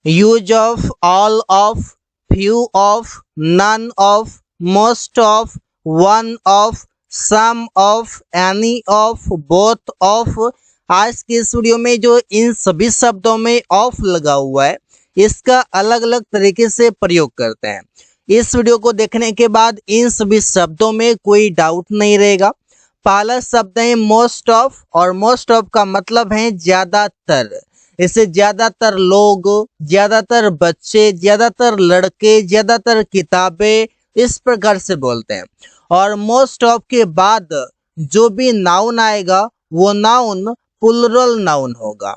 Use of, all of, few of, none of, most of, one of, some of, any of, both of. आज की इस video में जो इन सभी शब्दों में ऑफ लगा हुआ है इसका अलग अलग तरीके से प्रयोग करते हैं। इस वीडियो को देखने के बाद इन सभी शब्दों में कोई डाउट नहीं रहेगा। पहला शब्द है मोस्ट ऑफ, और मोस्ट ऑफ का मतलब है ज्यादातर। इसे ज्यादातर लोग, ज्यादातर बच्चे, ज्यादातर लड़के, ज्यादातर किताबें, इस प्रकार से बोलते हैं। और मोस्ट ऑफ के बाद जो भी नाउन आएगा वो नाउन प्लुरल नाउन होगा।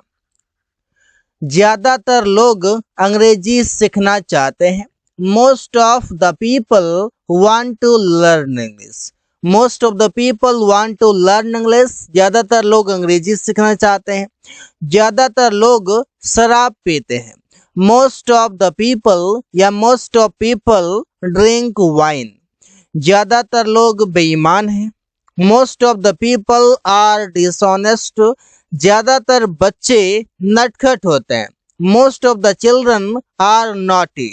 ज्यादातर लोग अंग्रेजी सीखना चाहते हैं। Most of the people want to learn English. Most of the people want to learn English. ज्यादातर लोग अंग्रेजी सीखना चाहते हैं। ज्यादातर लोग शराब पीते हैं। मोस्ट ऑफ द पीपल या most of people drink wine. ज्यादातर लोग बेईमान हैं। Most of the people are dishonest. ज्यादातर बच्चे नटखट होते हैं। Most of the children are naughty.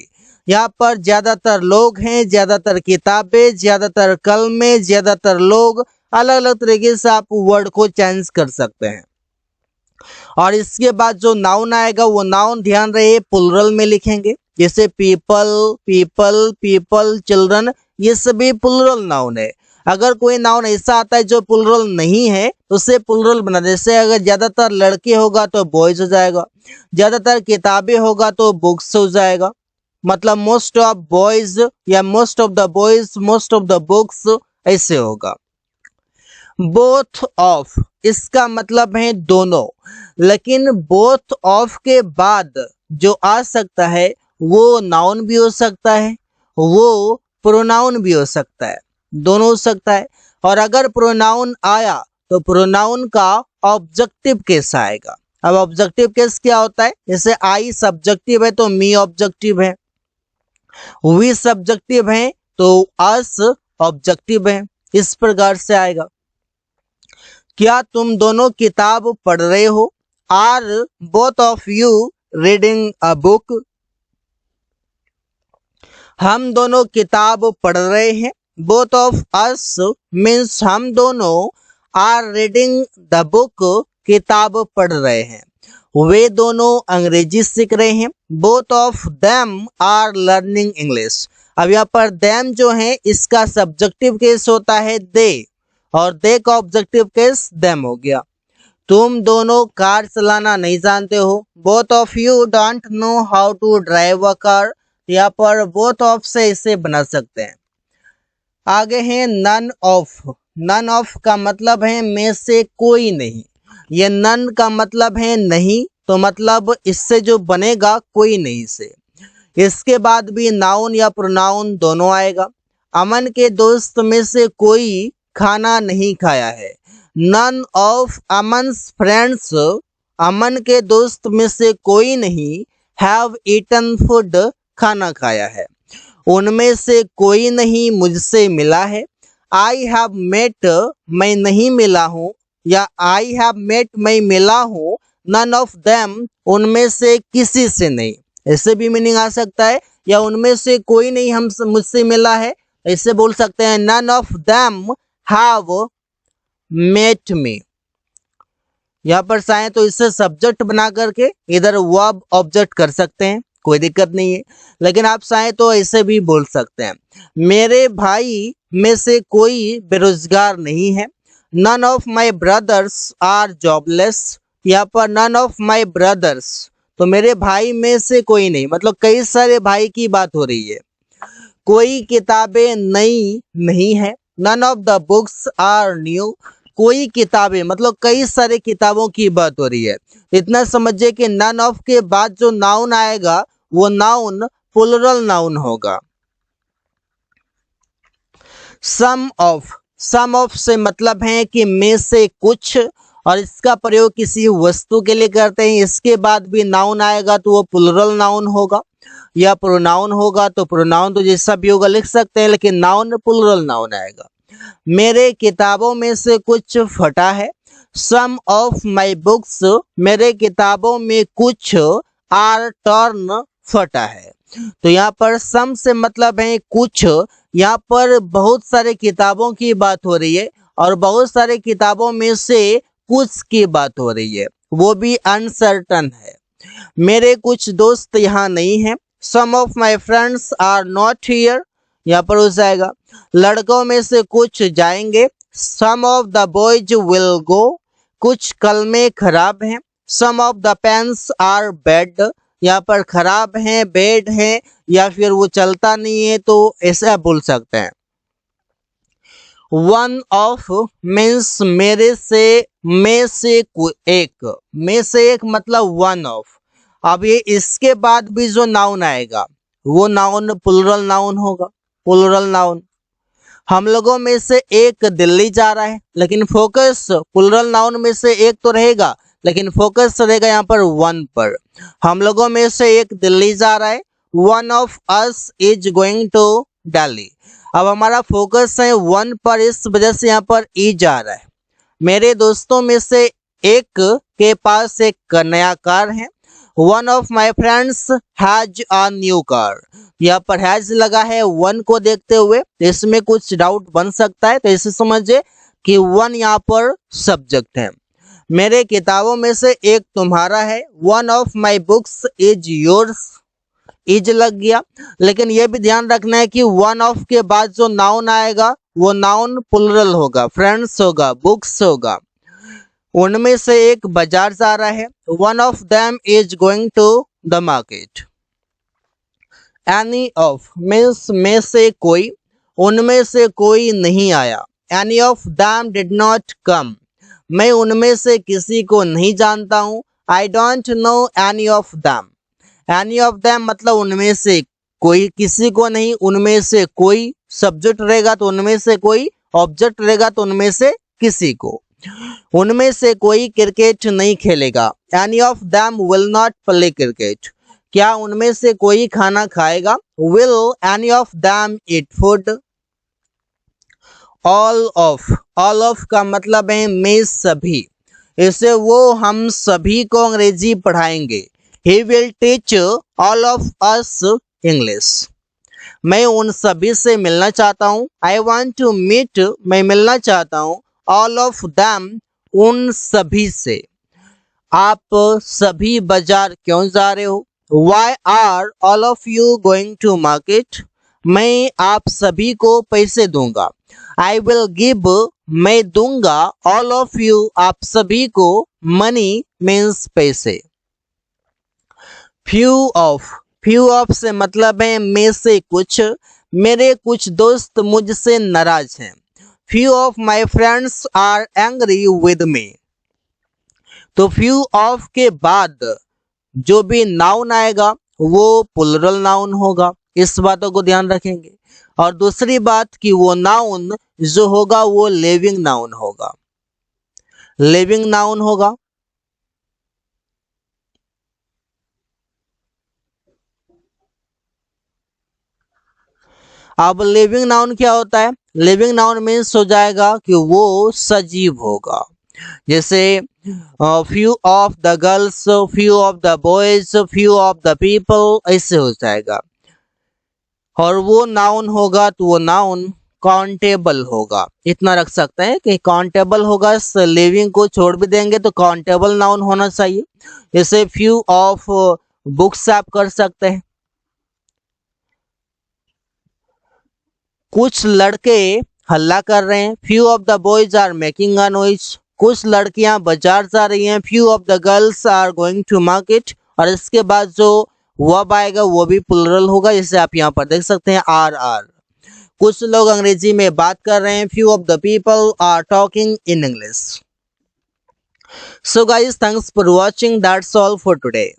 यहाँ पर ज्यादातर लोग हैं, ज्यादातर किताबें, ज्यादातर कलमे, ज्यादातर लोग, अलग अलग तरीके से आप वर्ड को चेंज कर सकते हैं। और इसके बाद जो नाउन आएगा वो नाउन ध्यान रहे प्लुरल में लिखेंगे। जैसे पीपल, पीपल, पीपल, चिल्ड्रन, ये सभी प्लुरल नाउन है। अगर कोई नाउन ऐसा आता है जो प्लुरल नहीं है तो उसे प्लुरल बना। जैसे अगर ज्यादातर लड़के होगा तो बॉयज हो जाएगा, ज्यादातर किताबें होगा तो बुक्स हो जाएगा। मतलब मोस्ट ऑफ बॉयज या most of the boys, most of the books, ऐसे होगा। बोथ ऑफ, इसका मतलब है दोनों। लेकिन बोथ ऑफ के बाद जो आ सकता है वो नाउन भी हो सकता है, वो प्रोनाउन भी हो सकता है, दोनों हो सकता है। और अगर प्रोनाउन आया तो प्रोनाउन का ऑब्जेक्टिव केस आएगा। अब ऑब्जेक्टिव केस क्या होता है? जैसे आई सब्जेक्टिव है तो मी ऑब्जेक्टिव है, वी सब्जेक्टिव है तो अस ऑब्जेक्टिव है, इस प्रकार से आएगा। क्या तुम दोनों किताब पढ़ रहे हो? Are both of you reading a book? हम दोनों किताब पढ़ रहे हैं। बोथ ऑफ अस मीन्स हम दोनों आर रीडिंग द बुक, किताब पढ़ रहे हैं। वे दोनों अंग्रेजी सीख रहे हैं। Both of them are learning English. अब यहाँ पर देम जो है इसका सब्जेक्टिव केस होता है दे, और दे का ऑब्जेक्टिव केस देम हो गया। तुम दोनों कार चलाना नहीं जानते हो। Both of you don't know how to drive a car. यहाँ पर बोथ ऑफ से इसे बना सकते हैं। आगे है नन ऑफ। नन ऑफ का मतलब है में से कोई नहीं। ये नन का मतलब है नहीं, तो मतलब इससे जो बनेगा कोई नहीं से। इसके बाद भी नाउन या प्रोनाउन दोनों आएगा। अमन के दोस्त में से कोई खाना नहीं खाया है। नन ऑफ अमन्स फ्रेंड्स, अमन के दोस्त में से कोई नहीं हैव ईटन फूड, खाना खाया है। उनमें से कोई नहीं मुझसे मिला है। आई हैव मेट, मैं नहीं मिला हूँ, या आई हैव मेट, मैं मिला हूँ। नन ऑफ देम, उनमें से किसी से नहीं, ऐसे भी मीनिंग आ सकता है। या उनमें से कोई नहीं हम मुझसे मिला है, ऐसे बोल सकते हैं none of them have met me. यहाँ पर चाहे तो इसे सब्जेक्ट बना करके इधर वर्ब ऑब्जेक्ट कर सकते हैं, कोई दिक्कत नहीं है। लेकिन आप चाहे तो ऐसे भी बोल सकते हैं मेरे भाई में से कोई बेरोजगार नहीं है। None of my brothers are jobless. यहाँ पर नन ऑफ माई ब्रदर्स, तो मेरे भाई में से कोई नहीं, मतलब कई सारे भाई की बात हो रही है। कोई किताबें नई नहीं है। None of the books are new. कोई किताबें मतलब कई सारे किताबों की बात हो रही है। इतना समझिए कि नन ऑफ के बाद जो नाउन आएगा वो नाउन प्लुरल नाउन होगा। सम ऑफ, सम ऑफ से मतलब है कि में से कुछ, और इसका प्रयोग किसी वस्तु के लिए करते हैं। इसके बाद भी नाउन आएगा तो वो प्लुरल नाउन होगा, या प्रोनाउन होगा तो प्रोनाउन तो जैसा भी होगा लिख सकते हैं, लेकिन नाउन प्लुरल नाउन आएगा। मेरे किताबों में से कुछ फटा है। सम ऑफ माई बुक्स, मेरे किताबों में कुछ आर टर्न फटा है। तो यहाँ पर सम से मतलब है कुछ। यहाँ पर बहुत सारे किताबों की बात हो रही है और बहुत सारे किताबों में से कुछ की बात हो रही है, वो भी अनसर्टन है। मेरे कुछ दोस्त यहाँ नहीं हैं। Some of my friends are not here, यहाँ पर हो जाएगा। लड़कों में से कुछ जाएंगे। Some of the boys will go, कुछ कलमे खराब हैं। Some of the pens are bad, यहाँ पर खराब हैं, बैड हैं, या फिर वो चलता नहीं है, तो ऐसा बोल सकते हैं। वन ऑफ मीन्स मेरे से, में से एक, में से एक मतलब वन ऑफ। अब ये इसके बाद भी जो नाउन आएगा वो नाउन प्लुरल नाउन होगा, प्लुरल नाउन। हम लोगों में से एक दिल्ली जा रहा है, लेकिन फोकस प्लुरल नाउन में से एक तो रहेगा, लेकिन फोकस रहेगा यहाँ पर वन पर। हम लोगों में से एक दिल्ली जा रहा है। One of us is going to Delhi. अब हमारा फोकस है वन पर, इस वजह से यहाँ पर इज आ रहा है। मेरे दोस्तों में से एक के पास एक नया कार है। One of my friends has a new car. यहाँ पर हैज लगा है वन को देखते हुए, तो इसमें कुछ डाउट बन सकता है, तो इसे समझे कि वन यहाँ पर सब्जेक्ट है। मेरे किताबों में से एक तुम्हारा है। One of my books is yours, is लग गया। लेकिन यह भी ध्यान रखना है कि वन ऑफ के बाद जो नाउन आएगा वो नाउन प्लुरल होगा, फ्रेंड्स होगा, बुक्स होगा। उनमें से एक बाजार जा रहा है। One of them is going to the market. Any of means में से कोई, उनमें से कोई नहीं आया। Any of them did not come, मैं उनमें से किसी को नहीं जानता हूँ। I don't know any of them. Any of them मतलब उनमें से कोई, किसी को नहीं, उनमें से कोई सब्जेक्ट रहेगा तो उनमें से कोई, ऑब्जेक्ट रहेगा तो उनमें से किसी को। उनमें से कोई क्रिकेट नहीं खेलेगा। Any of them will not play cricket. क्या उनमें से कोई खाना खाएगा? Will any of them eat food? All of का मतलब है मैं सभी, इसे वो हम सभी को अंग्रेजी पढ़ाएंगे। He will teach all of us English. मैं उन सभी से मिलना चाहता हूँ। आई वॉन्ट टू मीट, मैं मिलना चाहता हूँ। ऑल ऑफ देम, उन सभी से। आप सभी बाजार क्यों जा रहे हो? Why are all of you going to market? मैं आप सभी को पैसे दूंगा। आई विल गिव, मैं दूंगा। ऑल ऑफ यू, आप सभी को। मनी मीन्स पैसे। फ्यू ऑफ से मतलब है में से कुछ। मेरे कुछ दोस्त मुझसे नाराज हैं। Few of my friends are angry with me. तो फ्यू ऑफ के बाद जो भी नाउन आएगा वो प्लुरल नाउन होगा, इस बातों को ध्यान रखेंगे। और दूसरी बात कि वो नाउन जो होगा वो लिविंग नाउन होगा, लिविंग नाउन होगा। अब लिविंग नाउन क्या होता है? लिविंग नाउन मीन्स हो जाएगा कि वो सजीव होगा। जैसे few of the girls, few of the boys, few of the people, ऐसे हो जाएगा। और वो नाउन होगा तो वो नाउन काउंटेबल होगा। इतना रख सकते हैं कि काउंटेबल होगा, लिविंग को छोड़ भी देंगे तो काउंटेबल नाउन होना चाहिए। जैसे फ्यू ऑफ बुक्स आप कर सकते हैं। कुछ लड़के हल्ला कर रहे हैं। Few of the boys are making a noise. कुछ लड़कियां बाजार जा रही हैं। Few of the girls are going to market. और इसके बाद जो वर्ब आएगा वो भी प्लुरल होगा, जिसे आप यहाँ पर देख सकते हैं आर। कुछ लोग अंग्रेजी में बात कर रहे हैं। Few of the people are talking in English. So guys, thanks for watching, that's all for today.